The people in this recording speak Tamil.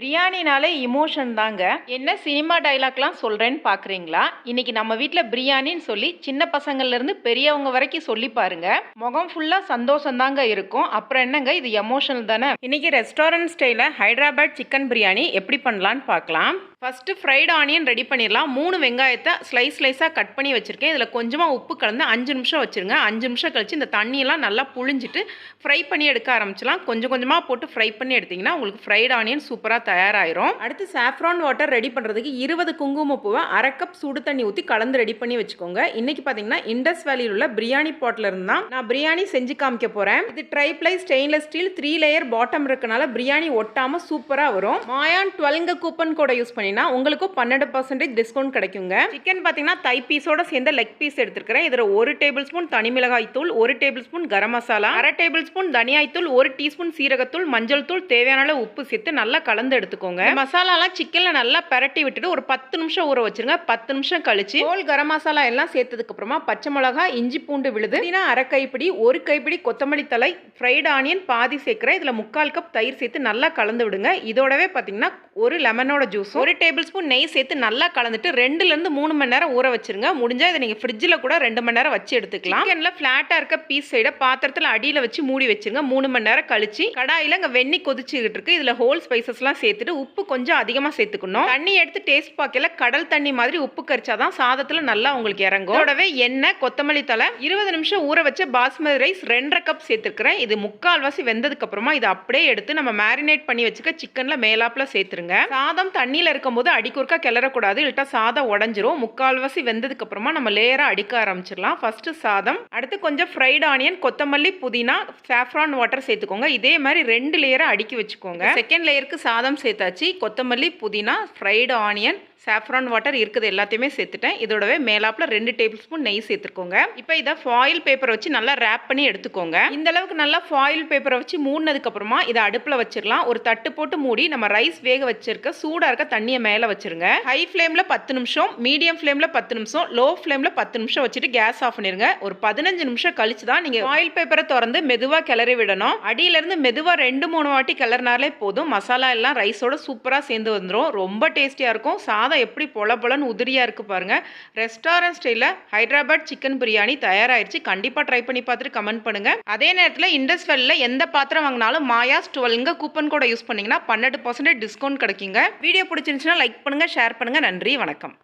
பிரியாணினாலே இமோஷன் தாங்க. என்ன சினிமா டயலாக்லாம் சொல்றேன்னு பார்க்குறீங்களா? இன்னைக்கு நம்ம வீட்ல பிரியாணின்னு சொல்லி சின்ன பசங்கள்லேருந்து பெரியவங்க வரைக்கும் சொல்லி பாருங்க. முகம் ஃபுல்லா சந்தோஷம் தாங்க இருக்கும். அப்புறம் என்னங்க இது எமோஷனல் தானே. இன்னைக்கு ரெஸ்டாரண்ட் ஸ்டைல ஹைதராபாத் சிக்கன் பிரியாணி எப்படி பண்ணலான்னு பார்க்கலாம். ஃபர்ஸ்ட் ஃப்ரைட் ஆனியன் ரெடி பண்ணிடலாம். 3 வெங்காயத்தை ஸ்லைஸாக கட் பண்ணி வச்சுருக்கேன். இதில் கொஞ்சமாக உப்பு கலந்து 5 நிமிஷம் வச்சுருங்க. 5 நிமிஷம் கழிச்சு இந்த தண்ணியெல்லாம் நல்லா புழிஞ்சிட்டு ஃப்ரை பண்ணி எடுக்க ஆரம்பிச்சலாம். கொஞ்சம் கொஞ்சமாக போட்டு ஃப்ரை பண்ணி எடுத்திங்கன்னா உங்களுக்கு ஃப்ரைட் ஆனியன் சூப்பராக தயாராகிரும். அடுத்து சாஃப்ரான் வாட்டர் ரெடி பண்ணுறதுக்கு 20 குங்குமப்பூவை 1/2 கப் சுடு தண்ணி ஊற்றி கலந்து ரெடி பண்ணி வச்சுக்கோங்க. இன்றைக்கி பார்த்தீங்கன்னா இண்டஸ் வேலியில் உள்ள பிரியாணி பாட்டில் இருந்து தான் நான் பிரியாணி செஞ்சு காமிக்க போகிறேன். இது tri-ply stainless steel 3 layer bottom இருக்கனால பிரியாணி ஒட்டாமல் சூப்பராக வரும். மாயான் 12 கூப்பன் கோடை யூஸ் பண்ணி உங்களுக்கும் 12% டிஸ்கவுண்ட் கிடைக்குங்க. சிக்கன் பார்த்தீங்கன்னா தை பீஸோட சேர்ந்த லெக் பீஸ் எடுத்துருக்கிறேன். இதில் 1 டேபிள் ஸ்பூன் தனி மிளகாய் தூள், 1 table spoon garam masala, 1/2 table spoon தனியாய் தூள், 1 டீஸ்பூன் சீரகத்தூள், மஞ்சள் தூள், தேவையான அளவு உப்பு சேர்த்து நல்லா கலந்து எடுத்துக்கோங்க. மசாலாலாம் சிக்கன்ல நல்லா பரட்டி விட்டுட்டு ஒரு 10 நிமிஷம் ஊற வச்சிருங்க. 10 நிமிஷம் கழிச்சு ஹோல் கரம் மசாலா எல்லாம் சேர்த்ததுக்கு அப்புறமா பச்சை மிளகா, இஞ்சி பூண்டு விழுது, 1/2 கைப்பிடி, 1 கைப்பிடி கொத்தமல்லி தழை, ஃப்ரைட் ஆனியன் பாதி சேர்க்கிறேன். இதில் 3/4 கப் தயிர் சேர்த்து நல்லா கலந்து விடுங்க. இதோடவே பார்த்தீங்கன்னா ஒரு லெமனோட ஜூஸ், 1 டேபிள் ஸ்பூன் நெய் சேர்த்து நல்லா கலந்துட்டு 2லேருந்து 3 மணி நேரம் ஊற வச்சிருங்க. முடிஞ்சா இதை நீங்கள் ஃப்ரிட்ஜில் கூட 2 மணி நேரம் வச்சு எடுத்துக்கலாம். சிக்கனில் ஃப்ளாட்டாக இருக்க பீஸ் சைடை பாத்திரத்தில் அடியில் வச்சு மூடி வச்சிருங்க. 3 மணி நேரம் கழிச்சு கடாயில் இங்கே வெண்ணெய் கொதிச்சுக்கிட்டு இருக்கு. இதில் ஹோல் ஸ்பைசஸ்லாம் சேர்த்துட்டு உப்பு கொஞ்சம் அதிகமாக சேர்த்துக்கணும். தண்ணி எடுத்து டேஸ்ட் பார்க்கல கடல் தண்ணி மாதிரி உப்பு கரிச்சாதான் சாதத்தில் நல்லா உங்களுக்கு இறங்கும். இதோடவே எண்ணெய், கொத்தமல்லி தழை, 20 நிமிஷம் ஊற வச்ச பாஸ்மதி ரைஸ் 2/2 கப் சேர்த்துருக்கிறேன். இது 3/4 வெந்ததுக்கு அப்புறமா இதை அப்படியே எடுத்து நம்ம மேரினேட் பண்ணி வச்சுக்க சிக்கன்ல மேலாப்புல சேர்த்துருங்க. சாதம் தண்ணியில் இருக்கும்போது அடிக்குறுக்கா கிளறக்கூடாது, இல்லட்டா சாதம் உடஞ்சிரும். 3/4 வெந்ததுக்கு அப்புறமா நம்ம லேயரா அடிக்க ஆரம்பிச்சிடலாம். ஃபர்ஸ்ட் சாதம், அடுத்து கொஞ்சம் ஃப்ரைட் ஆனியன், கொத்தமல்லி, புதினா, சாஃப்ரான் வாட்டர் சேர்த்துக்கோங்க. இதே மாதிரி 2 லேயரா அடுக்கி வச்சுக்கோங்க. செகண்ட் லேயருக்கு சாதம் சேர்த்தாச்சு. கொத்தமல்லி, புதினா, ஃப்ரைட் ஆனியன், சாஃப்ரான் வாட்டர் இருக்குது எல்லாத்தையுமே சேர்த்துட்டேன். இதோடவே மேலாப்பில் 2 டேபிள் ஸ்பூன் நெய் சேர்த்துக்கோங்க. இப்போ இதை ஃபாயில் பேப்பரை வச்சு நல்லா ரேப் பண்ணி எடுத்துக்கோங்க. இந்த அளவுக்கு நல்லா ஃபாயில் பேப்பரை வச்சு மூடினதுக்கு அப்புறமா இதை அடுப்பில் வச்சிடலாம். ஒரு தட்டு போட்டு மூடி நம்ம ரைஸ் வேக வச்சிருக்க சூடாக இருக்க தண்ணியை மேலே வச்சிருங்க. ஹை ஃப்ளேமில் 10 நிமிஷம், மீடியம் ஃப்ளேமில் 10 நிமிஷம், லோ ஃப்ளேமில் 10 நிமிஷம் வச்சுட்டு கேஸ் ஆஃப் பண்ணிருங்க. ஒரு 15 நிமிஷம் கழிச்சு தான் நீங்கள் ஃபாயில் பேப்பரை திறந்து மெதுவாக கிளறி விடணும். அடியிலேருந்து மெதுவாக 2-3 வாட்டி கிளறினாலே போதும். மசாலா எல்லாம் ரைஸோட சூப்பராக சேர்ந்து வந்துடும். ரொம்ப டேஸ்டியாக இருக்கும். சாதம் எப்படி பொல பொலன்னு உதிரியா இருக்கு பாருங்க. ரெஸ்டாரண்ட் ஸ்டைல ஹைதராபாத் சிக்கன் பிரியாணி தயாராயிருச்சு. கண்டிப்பா ட்ரை பண்ணி பார்த்துட்டு கமெண்ட் பண்ணுங்க. அதே நேரத்தில் இண்டஸ் வேல்ல எந்த பாத்திரம் வாங்கினாலும் மாயாஸ் 12 கூப்பன் கோட யூஸ் பண்ணீங்கன்னா 12% டிஸ்கவுண்ட் கிடைக்குங்க. வீடியோ பிடிச்சிருந்துச்சுன்னா லைக் பண்ணுங்க, ஷேர் பண்ணுங்க. நன்றி, வணக்கம்.